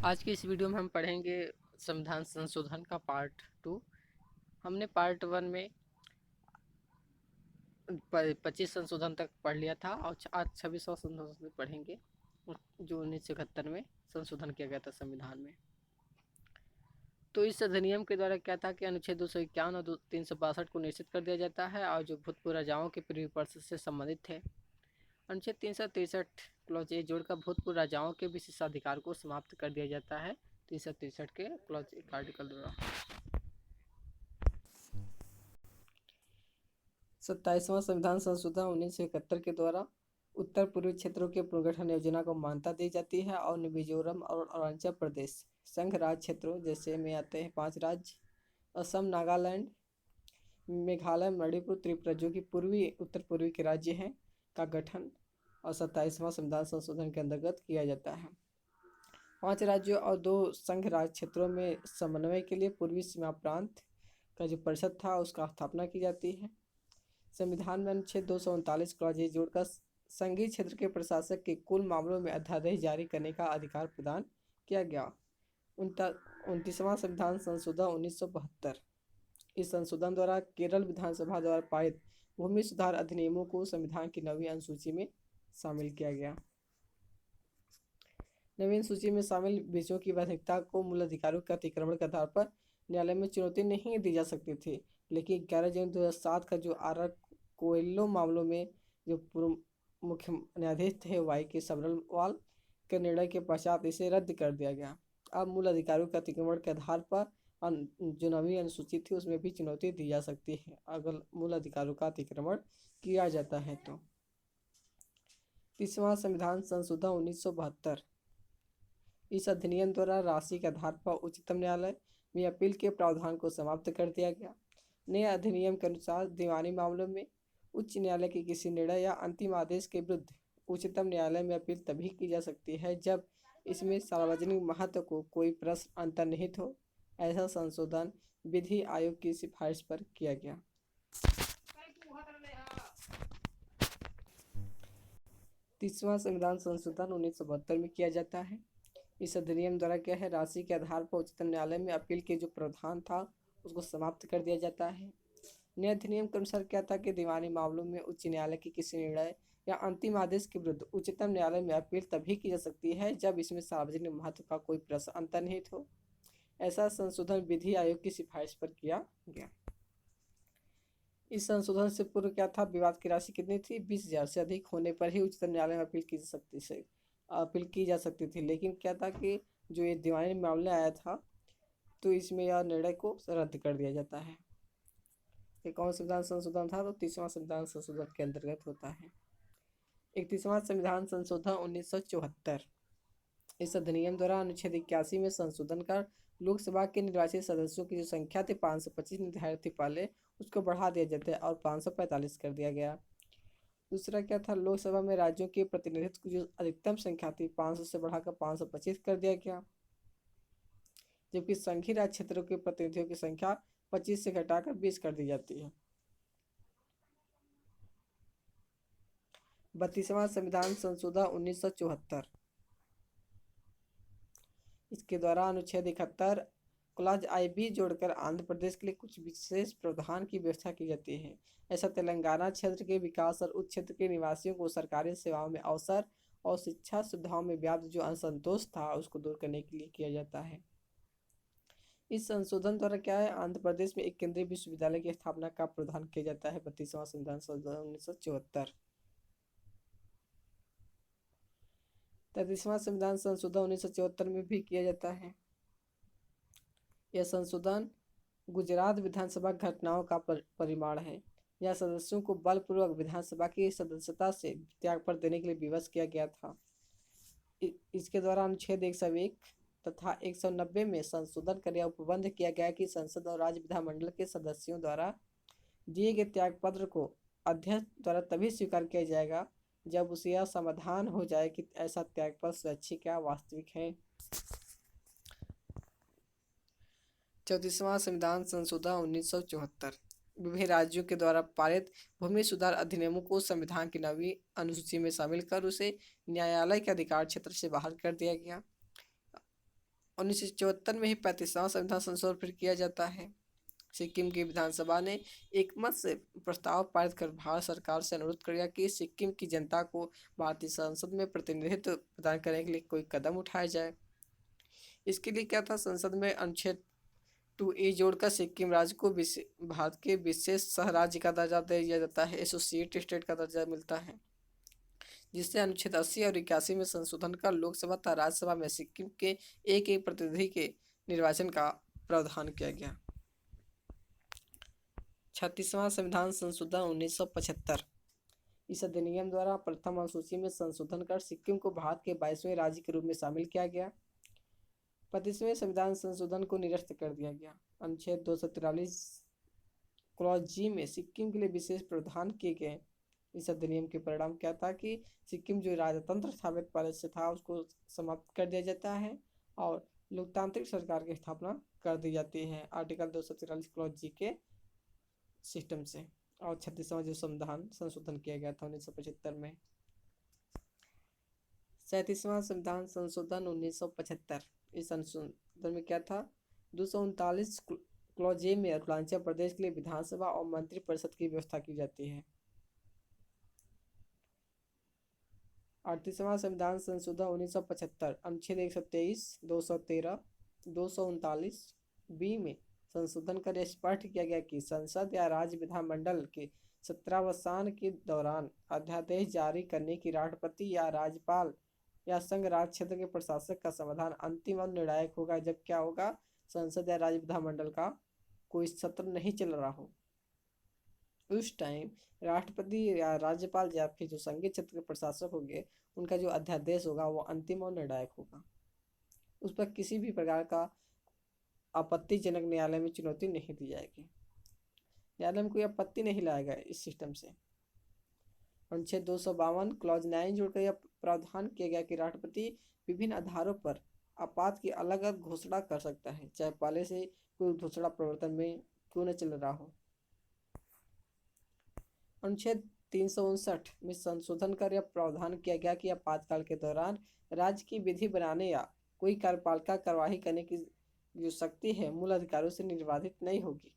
आज की इस वीडियो में हम पढ़ेंगे संविधान संशोधन का पार्ट 2। हमने पार्ट 1 में 25 संशोधन तक पढ़ लिया था और आज 26वां संशोधन पढ़ेंगे जो 1971 में संशोधन किया गया था संविधान में। तो इस अधिनियम के द्वारा क्या था कि अनुच्छेद 251 और 362 को निश्चित कर दिया जाता है और जो भूतपूर्व राजाओं के प्रीव्यू परिषद से संबंधित थे। अनुच्छेद 363 क्लॉज ए जोड़कर भूतपूर्व राजाओं के विशेषाधिकार को समाप्त कर दिया जाता है 363 के क्लॉज एक आर्टिकल द्वारा। 27वां संविधान संशोधन 1971 के द्वारा उत्तर पूर्वी क्षेत्रों के पुनर्गठन योजना को मान्यता दी जाती है और मिजोरम और अरुणाचल प्रदेश संघ राज्य क्षेत्रों जैसे में आते हैं 5 राज्य असम, नागालैंड, मेघालय, मणिपुर, त्रिपुरा जो कि पूर्वी उत्तर पूर्वी के राज्य हैं का गठन और 27वां संविधान संशोधन के अंतर्गत किया जाता है। 5 राज्यों और 2 संघ राज्य क्षेत्रों में समन्वय के लिए पूर्वी सीमा प्रांत का जो परिषद था उसका स्थापना की जाती है। संविधान में अनुच्छेद 239 क्लॉज ए जोड़कर संघीय क्षेत्र के प्रशासक के कुल मामलों में अध्यादेश जारी करने का अधिकार प्रदान किया गया। 29वां संविधान संशोधन 1972। इस संशोधन द्वारा केरल विधानसभा द्वारा पारित भूमि सुधार अधिनियमों को संविधान की नवीं अनुसूची में शामिल किया गया। नवीन सूची में शामिल विषयों की वैधता को मूल अधिकारों के अतिक्रमण के आधार पर न्यायालय में चुनौती नहीं दी जा सकती थी, लेकिन 11 जून 2007 का जो आर कोयलो मामलों में जो पूर्व मुख्य न्यायाधीश थे वाई के सबरवाल के निर्णय के पश्चात इसे रद्द कर दिया गया। अब मूल अधिकारों के अतिक्रमण के आधार पर जो नवी अनुसूची थी उसमें भी चुनौती दी जा सकती है अगर मूल अधिकारों का अतिक्रमण किया जाता है तो। 30वां संविधान संशोधन 1972। इस अधिनियम द्वारा राशि के आधार पर उच्चतम न्यायालय में अपील के प्रावधान को समाप्त कर दिया गया। नए अधिनियम के अनुसार दीवानी मामलों में उच्च न्यायालय के किसी निर्णय या अंतिम आदेश के विरुद्ध उच्चतम न्यायालय में अपील तभी की जा सकती है जब इसमें सार्वजनिक महत्व को कोई प्रश्न अंतर्निहित हो। ऐसा संशोधन विधि आयोग की सिफारिश पर किया गया। 30वां संविधान संशोधन 1972 में किया जाता है। इस अधिनियम द्वारा क्या है, राशि के आधार पर उच्चतम न्यायालय में अपील के जो प्रावधान था उसको समाप्त कर दिया जाता है। नए अधिनियम के अनुसार क्या था कि दीवानी मामलों में उच्च न्यायालय के किसी निर्णय या अंतिम आदेश के विरुद्ध उच्चतम न्यायालय में अपील तभी की जा सकती है जब इसमें सार्वजनिक महत्व का कोई प्रश्न अंतर्निहित हो। ऐसा संशोधन विधि आयोग की सिफारिश पर किया गया। इस संशोधन से पूर्व क्या था, विवाद की राशि कितनी थी, 20,000 से अधिक होने पर ही उच्चतम न्यायालय में अपील की जा सकती थी। लेकिन क्या था कि जो ये दीवानी मामले आया था तो इसमें यह निर्णय को रद्द कर दिया जाता है। ये कौन संविधान संशोधन था, तो 30वां संविधान संशोधन के अंतर्गत होता है। 31वां संविधान संशोधन 1974। इस अधिनियम द्वारा अनुच्छेद 81 में संशोधन कर लोकसभा के निर्वाचित सदस्यों की जो संख्या थी 525 निर्धारित थी पहले, उसको बढ़ा दिया जाता है और 545 कर दिया गया। दूसरा क्या था, लोकसभा में राज्यों के प्रतिनिधित्व की जो अधिकतम संख्या थी 500 से बढ़ाकर 525 कर दिया गया, जबकि संघीय राज्य क्षेत्रों के प्रतिनिधियों की संख्या 25 से घटाकर 20 कर दी जाती है। 32वां संविधान संशोधन 1974। इसके द्वारा अनुच्छेद 71 क्लॉज आई बी जोड़कर आंध्र प्रदेश के लिए कुछ विशेष प्रावधान की व्यवस्था की जाती है। ऐसा तेलंगाना क्षेत्र के विकास और उस क्षेत्र के निवासियों को सरकारी सेवाओं में अवसर और शिक्षा सुविधाओं में व्याप्त जो असंतोष था उसको दूर करने के लिए किया जाता है। इस संशोधन द्वारा क्या है, आंध्र प्रदेश में एक केंद्रीय विश्वविद्यालय की स्थापना का प्रावधान किया जाता है। 32वां संविधान संशोधन 1974। 33वां संविधान संशोधन 1974 में भी किया जाता है। यह संशोधन गुजरात विधानसभा घटनाओं का परिमाण है। यह सदस्यों को बलपूर्वक विधानसभा की सदस्यता से त्याग पर देने के लिए विवश किया गया था। इसके द्वारा अनुच्छेद 101 तथा 190 में संशोधन कर यह उपबंध किया गया कि संसद और राज्य विधानमंडल के सदस्यों द्वारा दिए गए त्याग पत्र को अध्यक्ष द्वारा तभी स्वीकार किया जाएगा जब उसे यह समाधान हो जाए कि ऐसा त्यागपत्र स्वैच्छिक या वास्तविक है। 34वां संविधान संशोधन 1974। विभिन्न राज्यों के द्वारा पारित भूमि सुधार अधिनियमों को संविधान की नवीं अनुसूची में शामिल कर उसे न्यायालय के अधिकार क्षेत्र से बाहर कर दिया गया। 1974 में ही 35वां संविधान संशोधन फिर किया जाता है। सिक्किम की विधानसभा ने एकमत से प्रस्ताव पारित कर भारत सरकार से अनुरोध किया कि सिक्किम की जनता को भारतीय संसद में प्रतिनिधित्व प्रदान करने के लिए कोई कदम उठाया जाए। इसके लिए क्या था, संसद में अनुच्छेद 2A जोड़कर सिक्किम राज्य को भारत के विशेष सह राज्य का दर्जा दे दिया जाता है, एसोसिएट स्टेट का दर्जा मिलता है, जिससे अनुच्छेद 80 और 81 में संशोधन कर लोकसभा तथा राज्यसभा में सिक्किम के एक एक प्रतिनिधि के निर्वाचन का प्रावधान किया गया। 36वां संविधान संशोधन 1975। इस अधिनियम द्वारा प्रथम अनुसूची में संशोधन कर सिक्किम को भारत के 22वें राज्य के रूप में शामिल किया गया। 25वें संविधान संशोधन को निरस्त कर दिया गया। अनुच्छेद 243 क्लॉज जी में सिक्किम के लिए विशेष प्रावधान किए गए। इस अधिनियम के परिणाम क्या था कि सिक्किम जो राजतंत्र स्थापित पहले से था उसको समाप्त कर दिया जाता है और लोकतांत्रिक सरकार की स्थापना कर दी जाती है आर्टिकल 243 क्लॉज जी के सिस्टम से। और 36वां जो संविधान संशोधन किया गया था 1975 में। 37वां संविधान संशोधन 1975। इस संशोधन में क्या था, 239 क्लॉज ए में अरुणाचल प्रदेश के लिए विधानसभा और मंत्रिपरिषद की व्यवस्था की जाती है। 38वां संविधान संशोधन 1975 अनुच्छेद 123, 213, 239 बी में संशोधन कर स्पष्ट किया गया कि संसद या राज्य विधानमंडल के 17वां के दौरान अध्यादेश जारी करने की राष्ट्रपति या राज्यपाल या संघ राज्य क्षेत्र के प्रशासक का समाधान अंतिम और निर्णायक होगा। जब क्या होगा, संसद या राज्य विधानमंडल का कोई सत्र नहीं चल रहा हो, उस टाइम राष्ट्रपति या राज्यपाल या फिर जो संघीय क्षेत्र के प्रशासक होंगे उनका जो अध्यादेश होगा वो अंतिम और निर्णायक होगा। उस पर किसी भी प्रकार का आपत्तिजनक न्यायालय में चुनौती नहीं दी जाएगी। न्यायालय में कोई आपत्ति नहीं लाएगा इस सिस्टम से। अनुच्छेद 252 क्लॉज 9 जोड़कर यह प्रावधान किया गया कि राष्ट्रपति विभिन्न आधारों पर आपात की अलग अलग घोषणा कर सकता है, चाहे पहले से कोई घोषणा प्रवर्तन में क्यों न चल रहा हो। अनुच्छेद 359 में संशोधन कर यह प्रावधान किया गया कि आपातकाल के दौरान राज्य की विधि बनाने या कोई कार्यपालिका कार्यवाही करने की जो शक्ति है मूल अधिकारों से निर्बाधित नहीं होगी।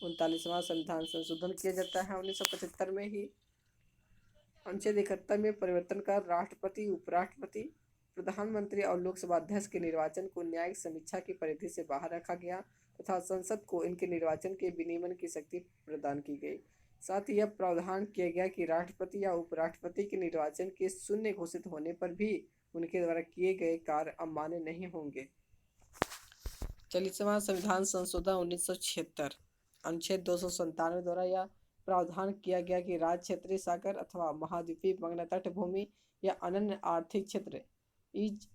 39वां संविधान संशोधन किया जाता है 1975 में ही। अनुच्छेद 71 में परिवर्तन कर राष्ट्रपति, उपराष्ट्रपति, प्रधानमंत्री और लोकसभा अध्यक्ष के निर्वाचन को न्यायिक समीक्षा की परिधि से बाहर रखा गया तथा संसद को इनके निर्वाचन के विनियमन की शक्ति प्रदान की गई। साथ ही यह प्रावधान किया गया कि राष्ट्रपति या उपराष्ट्रपति के निर्वाचन के शून्य घोषित होने पर भी उनके द्वारा किए गए कार्य अमान्य नहीं होंगे। 40वां संविधान संशोधन 1976। अनुच्छेद 297 द्वारा यह प्रावधान किया गया कि राज्य, क्षेत्रीय, सागर अथवा महाद्वीपीय मग्न तट भूमि या अनन्य आर्थिक क्षेत्र ईच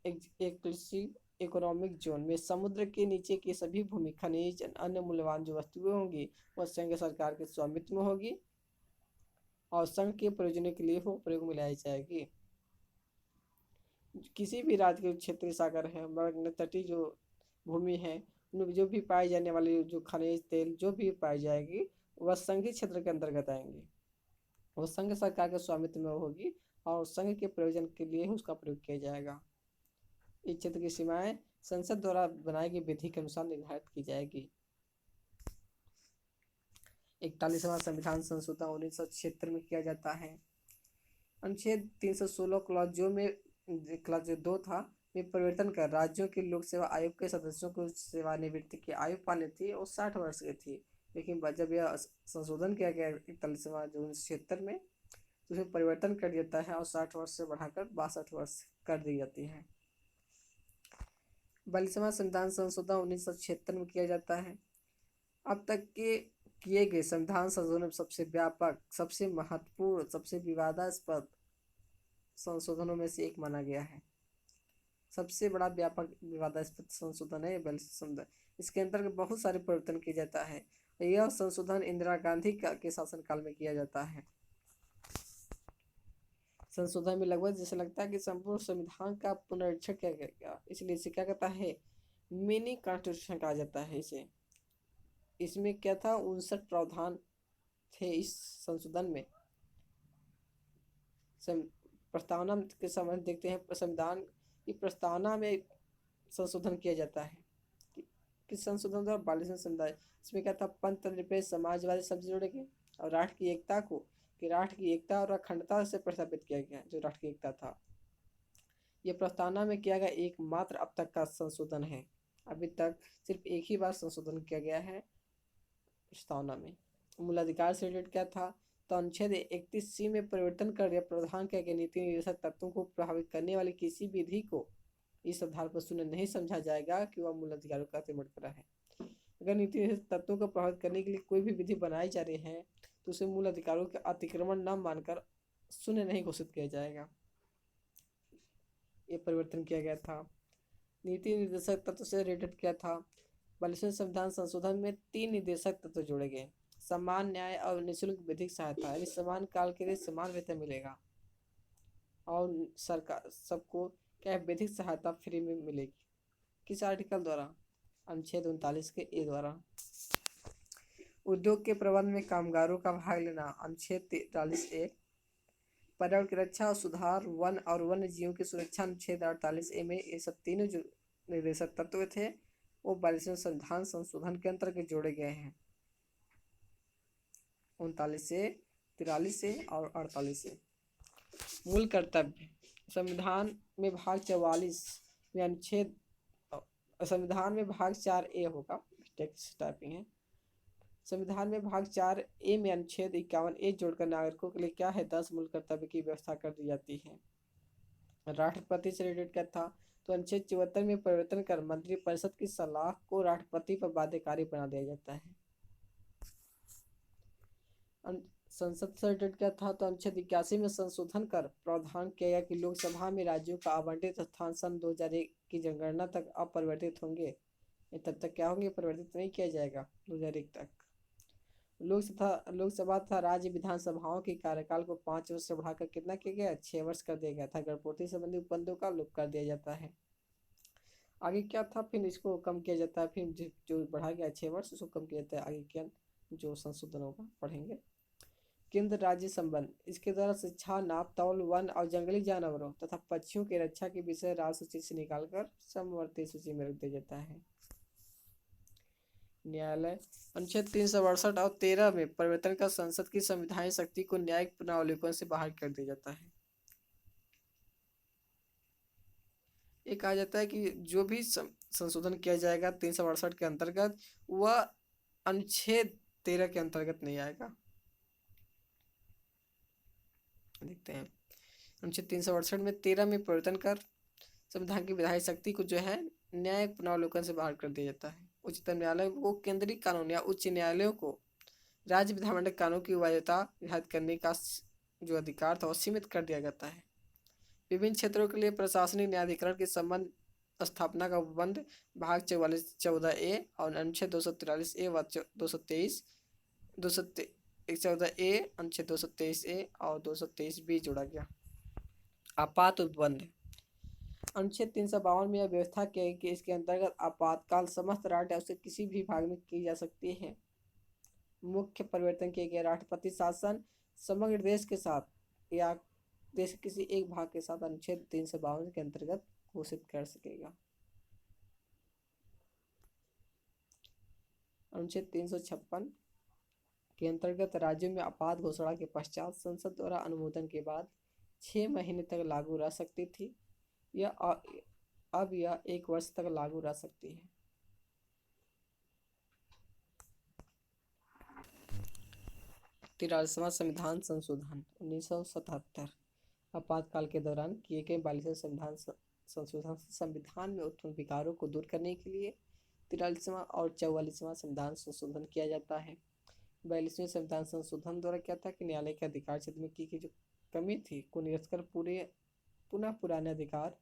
एक्सक्लूसिव इकोनॉमिक जोन में समुद्र के नीचे की सभी भूमि, खनिज, अन्य मूल्यवान जो वस्तुएं होंगी वह संघ सरकार के स्वामित्व में होगी और संघ के प्रयोजनों के लिए हो प्रयोग में लाई जाएगी। किसी भी राज्य के क्षेत्रीय सागर है, मग्न तटीय जो भूमि है, उनमें जो भी पाई जाने वाली जो खनिज तेल जो भी पाई जाएगी वह संघीय क्षेत्र के अंतर्गत आएंगी, वह संघ सरकार के स्वामित्व में होगी और संघ के प्रयोजन के लिए ही उसका प्रयोग किया जाएगा। इस क्षेत्र की सीमाएं संसद द्वारा बनाई गई विधि के अनुसार निर्धारित की जाएगी। 41वां संविधान संशोधन 1976 में किया जाता है। अनुच्छेद 316 क्लॉज 2 था में परिवर्तन कर राज्यों के लोक सेवा आयोग के सदस्यों को सेवानिवृत्ति की आयु पानी थी और 60 वर्ष की थी, लेकिन जब यह संशोधन किया गया 41वां जो 1976 में, तो उसमें परिवर्तन कर दिया है और 60 वर्ष से बढ़ाकर 62 वर्ष कर दी जाती है। 42वां संविधान संशोधन 1976 में किया जाता है। अब तक के किए गए संविधान संशोधन में सबसे व्यापक, सबसे महत्वपूर्ण, सबसे विवादास्पद संशोधनों में से एक माना गया है। सबसे बड़ा व्यापक विवादास्पद संशोधन है 42वां संशोधन। इसके अंतर्गत बहुत सारे परिवर्तन किया जाता है। यह संशोधन इंदिरा गांधी के शासनकाल में किया जाता है। संशोधन में लगभग जैसे लगता है कि संपूर्ण संविधान का पुनरीक्षण किया गया, इसलिए इसे क्या कहता है, मिनी कॉन्स्टिट्यूशन कहा जाता है इसे। इसमें क्या था, 59 प्रावधान थे इस संशोधन में। प्रस्तावना के समय देखते हैं संविधान ये प्रस्तावना में संशोधन किया जाता है। किस संशोधन द्वारा? 42वें संविधान। इसमें क्या था? पंथ निरपेक्ष समाजवादी शब्द जोड़े गए और राष्ट्र की एकता को, कि राष्ट्र की एकता और अखंडता से प्रस्थापित किया गया, जो राष्ट्र की एकता था। ये प्रस्तावना में किया गया एकमात्र अब तक का संशोधन है। अभी तक सिर्फ एक ही बार संशोधन किया गया है प्रस्तावना में। मूलाधिकार से रिलेटेड क्या था? तो अनुच्छेद 31C में परिवर्तन कर दिया। प्रावधान किया गया नीति निर्देशक तत्वों को प्रभावित करने वाली किसी विधि को इस आधार पर शून्य नहीं समझा जाएगा कि वह मूलाधिकारों का अतिक्रमण करा है। अगर नीति निर्देशक तत्वों को प्रभावित करने के लिए कोई भी विधि बनाई जा रही है तो उसे मूल अधिकारों के अतिक्रमण न मानकर शून्य नहीं घोषित किया जाएगा। ये परिवर्तन किया गया था। नीति निर्देशक तत्व से रिलेटेड क्या था? 42वें संविधान संशोधन में 3 निर्देशक तत्व जोड़े गए। समान न्याय और निःशुल्क विधिक सहायता, यानी समान काल के लिए समान वेतन मिलेगा और सरकार सबको क्या है, विधिक सहायता फ्री में मिलेगी। किस आर्टिकल द्वारा? अनुच्छेद 39 के ए द्वारा। उद्योग के प्रबंध में कामगारों का भाग लेना, अनुच्छेद 43A। पर्यावरण की रक्षा और सुधार, वन और वन्य जीवों की सुरक्षा, अनुच्छेद 48A में ये सब तीनों जो निर्देशक तत्व थे वो 42वें संविधान संशोधन के अंतर्गत जोड़े गए हैं। 39 से, 43 से और 48 से। मूल कर्तव्य, संविधान में भाग 44 में अनुच्छेद, संविधान में भाग 4A होगा, टेक्स्ट टाइपिंग है। संविधान में भाग 4A में अनुच्छेद 51A जोड़कर नागरिकों के लिए क्या है, 10 मूल कर्तव्य की व्यवस्था कर दी जाती है। राष्ट्रपति से रिलेटेड क्या था? तो अनुच्छेद 74 में परिवर्तन कर मंत्रिपरिषद की सलाह को राष्ट्रपति पर बाध्यकारी बना दिया जाता है। संसद से रिलेटेड क्या था? तो अनुच्छेद 81 में संशोधन कर प्रावधान किया गया कि लोकसभा में राज्यों का आवंटित स्थान सन 2001 की जनगणना तक अपरिवर्तित होंगे। ये तब तक क्या होंगे? परिवर्तित नहीं किया जाएगा 2001 तक। लोकसभा तथा राज्य विधानसभाओं के कार्यकाल को 5 वर्ष से बढ़ाकर कितना किया गया? 6 वर्ष कर दिया गया था। गणपूर्ति संबंधी उपबंधों का लोप कर दिया जाता है। आगे क्या था? फिर इसको कम किया जाता है, फिर जो बढ़ा गया 6 वर्ष उसको कम किया जाता है। आगे क्या जो संशोधन होगा पढ़ेंगे। केंद्र राज्य संबंध, इसके द्वारा शिक्षा, नाप तौल, वन और जंगली जानवरों तथा पक्षियों की रक्षा के विषय राज्य सूची से निकालकर समवर्ती सूची में रख दिया जाता है। न्यायालय, अनुच्छेद 368 और 13 में परिवर्तन का संसद की संवैधानिक शक्ति को न्यायिक पुनरावलोकन से बाहर कर दिया जाता है। ये कहा जाता है कि जो भी संशोधन किया जाएगा 368 के अंतर्गत वह अनुच्छेद 13 के अंतर्गत नहीं आएगा। देखते हैं, अनुच्छेद 368 में 13 में परिवर्तन कर संविधान की विधायी शक्ति को जो है न्यायिक पुनरावलोकन से बाहर कर दिया जाता है। उच्चतम न्यायालय को केंद्रीय कानून या उच्च न्यायालयों को राज्य विधानमंडल कानून की वैधता निर्धारित करने का जो अधिकार था वो सीमित कर दिया जाता है। विभिन्न क्षेत्रों के लिए प्रशासनिक न्यायाधिकरण के संबंध स्थापना का उपबंध भाग 14A और अनुच्छेद 243A व 214A, अनुच्छेद 223A और 223B जोड़ा गया। आपात उपबंध, अनुच्छेद 352 में यह व्यवस्था की गई कि इसके अंतर्गत आपातकाल समस्त राज्य से किसी भी भाग में की जा सकती है। मुख्य परिवर्तन किए गए, राष्ट्रपति शासन समग्र देश के साथ या देश के किसी एक भाग के साथ अनुच्छेद 352 के अंतर्गत घोषित कर सकेगा। अनुच्छेद 356 के अंतर्गत राज्यों में आपात घोषणा के पश्चात संसद द्वारा अनुमोदन के बाद 6 महीने तक लागू रह सकती थी। यह अब यह 1 वर्ष तक लागू रह सकती है। तिरालीसवां संविधान संशोधन 1977। आपातकाल के दौरान किए गए 42वें संविधान संशोधन संविधान में उत्पन्न विकारों को दूर करने के लिए 43वां और 44वां संविधान संशोधन किया जाता है। 42वें संविधान संशोधन द्वारा क्या था कि न्यायालय के अधिकार क्षेत्र में की गई जो कमी थी को निरस्त कर पुनः पुराने अधिकार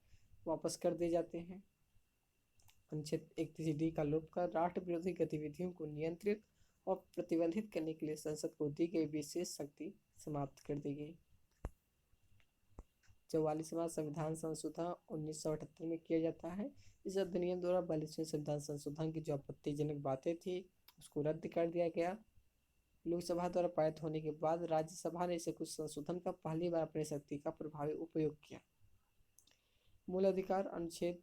वापस कर दिए जाते हैं। अनुच्छेद 31D का लोप कर राष्ट्र विरोधी गतिविधियों को नियंत्रित और प्रतिबंधित करने के लिए संसद को दी गई विशेष शक्ति समाप्त कर दी गई। 44वां संविधान संशोधन 1978 में किया जाता है। इस अधिनियम द्वारा 42वें संविधान संशोधन की जो आपत्तिजनक बातें थी उसको रद्द कर दिया गया। लोकसभा द्वारा पारित होने के बाद राज्यसभा ने इसे कुछ संशोधन का पहली बार अपनी शक्ति का प्रभावी उपयोग किया। मूल अधिकार अनुच्छेद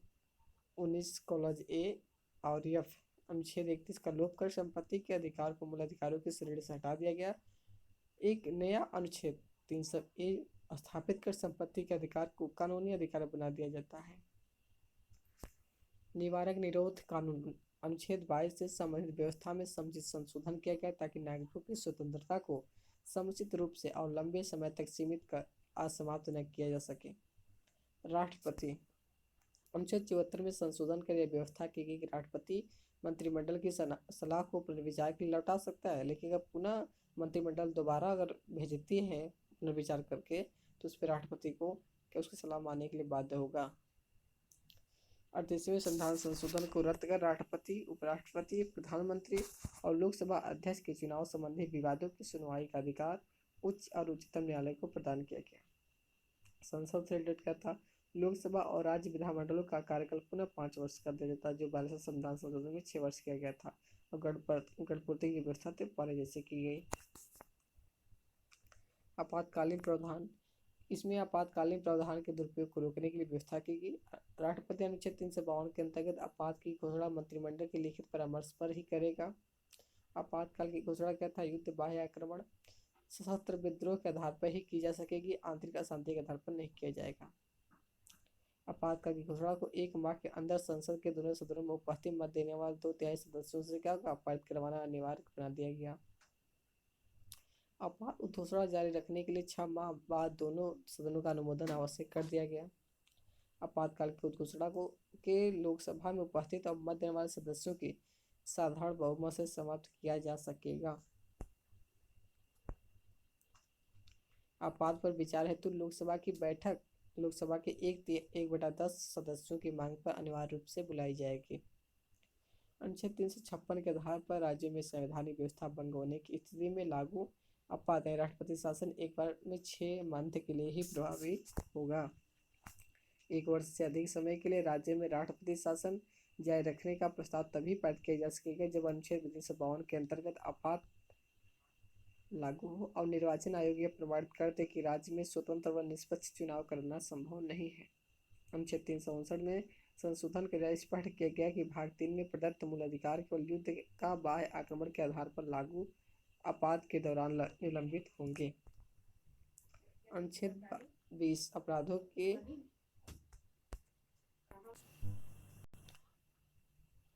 19 कॉलज ए और एफ। अनुच्छेद 31 का लोप कर संपत्ति के अधिकार को मूल अधिकारों की श्रेणी से हटा दिया गया। एक नया अनुच्छेद 300 ए स्थापित कर संपत्ति के अधिकार को कानूनी अधिकार बना दिया जाता है। निवारक निरोध कानून अनुच्छेद 22 से संबंधित व्यवस्था में समुचित संशोधन किया गया ताकि नागरिकों की स्वतंत्रता को समुचित रूप से और लंबे समय तक सीमित कर असमाप्त न किया जा सके। राष्ट्रपति अनुच्छेद 74 में संशोधन कर यह व्यवस्था की गई कि राष्ट्रपति मंत्रिमंडल की सलाह को पुनर्विचार के लिए लौटा सकता है, लेकिन अगर पुनः मंत्रिमंडल दोबारा अगर भेजती है पुनर्विचार करके तो उस पर राष्ट्रपति को उसकी सलाह मानने के लिए बाध्य होगा। 38वें संविधान संशोधन को रद्द कर राष्ट्रपति, उपराष्ट्रपति, प्रधानमंत्री और लोकसभा अध्यक्ष के चुनाव संबंधी विवादों की सुनवाई का अधिकार उच्च और उच्चतम न्यायालय को प्रदान किया गया। संसद से रिलेटेड क्या था? लोकसभा और राज्य विधानमंडलों का कार्यकाल पुनः 5 वर्ष कर दिया जाता है, जो 42वें संविधान संशोधन में 6 वर्ष किया गया था और गणपूर्ति की व्यवस्था तो पहले जैसे की गई। आपातकालीन प्रावधान, इसमें आपातकालीन प्रावधान के दुरुपयोग को रोकने के लिए व्यवस्था की गई। राष्ट्रपति अनुच्छेद 352 के अंतर्गत आपात की घोषणा मंत्रिमंडल के लिखित परामर्श पर ही करेगा। आपातकाल की घोषणा क्या था? युद्ध, बाह्य आक्रमण, सशस्त्र विद्रोह के आधार पर ही की जा सकेगी, आंतरिक अशांति के आधार पर नहीं किया जाएगा। आपातकाल की घोषणा को 1 माह के अंदर संसद के दोनों सदनों में उपस्थित मत देने वाले 2/3 सदस्यों से क्या होगा? पारित करवाना अनिवार्य बना दिया गया। आपात घोषणा जारी रखने के लिए 6 माह बाद दोनों सदनों का अनुमोदन आवश्यक कर दिया गया। आपातकाल की घोषणा को के लोकसभा में उपस्थित और मत देने वाले सदस्यों की साधारण बहुमत से समाप्त किया जा सकेगा। आपात पर विचार हेतु लोकसभा की बैठक लोकसभा के 1/10 सदस्यों की मांग पर अनिवार्य रूप से बुलाई जाएगी। अनुच्छेद 356 के आधार पर राज्यों में संवैधानिक व्यवस्था भंग होने की स्थिति में लागू आपात राष्ट्रपति शासन एक बार में 6 मंथ के लिए ही प्रभावी होगा। 1 वर्ष से अधिक समय के लिए राज्य में राष्ट्रपति शासन जारी रखने का प्रस्ताव तभी पारित किया जा सकेगा जब अनुच्छेद 352 के अंतर्गत आपात लागू हो और निर्वाचन आयोग यह प्रमाणित कर दे कि राज्य में स्वतंत्र व निष्पक्ष चुनाव करना संभव नहीं है। अनुच्छेद 359 में संशोधन के स्पष्ट किया गया कि भाग 3 में प्रदत्त मूल अधिकार केवल युद्ध का बाह्य आक्रमण के आधार पर लागू आपात के दौरान निलंबित होंगे। अनुच्छेद 20 अपराधों के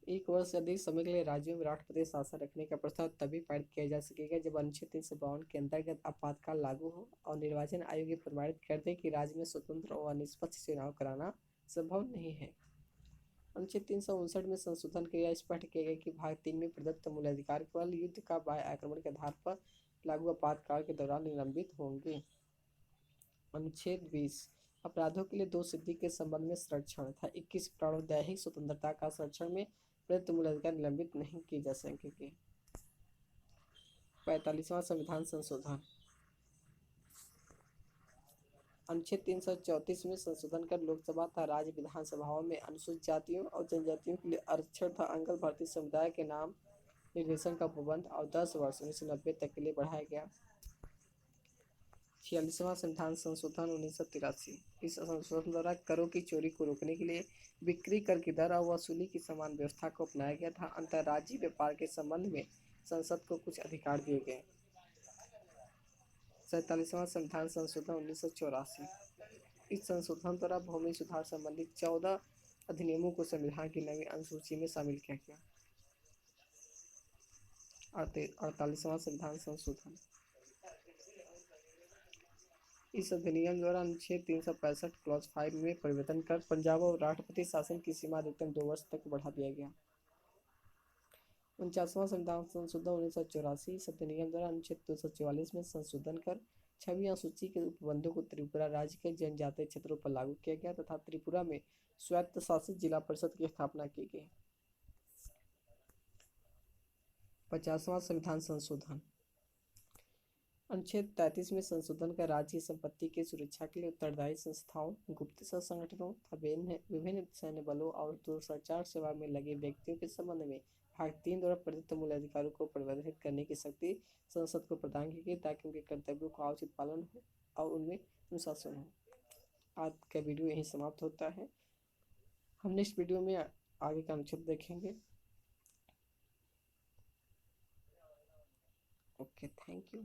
1 वर्ष से अधिक समय के लिए राज्यों में राष्ट्रपति शासन रखने का प्रस्ताव तभी पारित किया जा सकेगा जब अनुच्छेद 352 के अंतर्गत आपातकाल लागू हो और निर्वाचन आयोग ये प्रमाणित कर दे कि राज्य में स्वतंत्र और निष्पक्ष चुनाव कराना संभव नहीं है। अनुच्छेद 359 में संशोधन किया स्पष्ट किया गया कि भाग 3 में प्रदत्त मूल अधिकार केवल युद्ध का बाह्य आक्रमण के आधार पर लागू आपातकाल के दौरान निलंबित होंगे। अनुच्छेद 20 अपराधों के लिए 2 सिद्धि के संबंध में संरक्षण था। 21 प्राणोदैहिक स्वतंत्रता का संरक्षण में प्रदत्त मूल अधिकार निलंबित नहीं किए जा सकेंगे। 45वां संविधान संशोधन, अनुच्छेद 334 में संशोधन कर लोकसभा तथा राज्य विधानसभाओं में अनुसूचित जातियों और जनजातियों के लिए आरक्षण तथा अंगल भारतीय समुदाय के नाम निर्देशन का प्रबंध और 10 वर्ष 1990 तक के लिए बढ़ाया गया। 46वां संविधान संशोधन 1983, इस संशोधन द्वारा करों की चोरी को रोकने के लिए बिक्री कर की दर और वसूली की समान व्यवस्था को अपनाया गया था। अंतर्राज्यीय व्यापार के संबंध में संसद को कुछ अधिकार दिए गए। 47वां संविधान संशोधन 1984, इस संशोधन द्वारा भूमि सुधार संबंधी 14 अधिनियमों को संविधान की नवी अनुसूची में शामिल किया गया। 48वां संविधान संशोधन, इस अधिनियम द्वारा अनुच्छेद 365 क्लॉज 5 में परिवर्तन कर पंजाब और राष्ट्रपति शासन की सीमा अधिकतम 2 वर्ष तक बढ़ा दिया गया। 49वां संविधान संशोधन 1984, इस अधिनियम द्वारा अनुच्छेद 244 में संशोधन कर 6वीं अनुसूची के उपबंधों को त्रिपुरा राज्य के जनजातीय क्षेत्रों पर लागू किया गया तथा त्रिपुरा में स्वायत्त शासित जिला परिषद की स्थापना की गई। 50वां संविधान संशोधन, अनुच्छेद 33 में संशोधन कर राज्य संपत्ति की सुरक्षा के लिए उत्तरदायी संस्थाओं, गुप्तचर संगठनों तथा विभिन्न सैन्य बलों और दूरसंचार सेवा में लगे व्यक्तियों के संबंध में भाग 3 द्वारा प्रदत्त मूल अधिकारों को परिवर्तित करने की शक्ति संसद को प्रदान की गई ताकि उनके कर्तव्यों का उचित पालन हो और उनमें अनुशासन हो। आज का वीडियो यहीं समाप्त होता है। हम नेक्स्ट वीडियो में आगे का अनुच्छेद देखेंगे। Okay, thank you.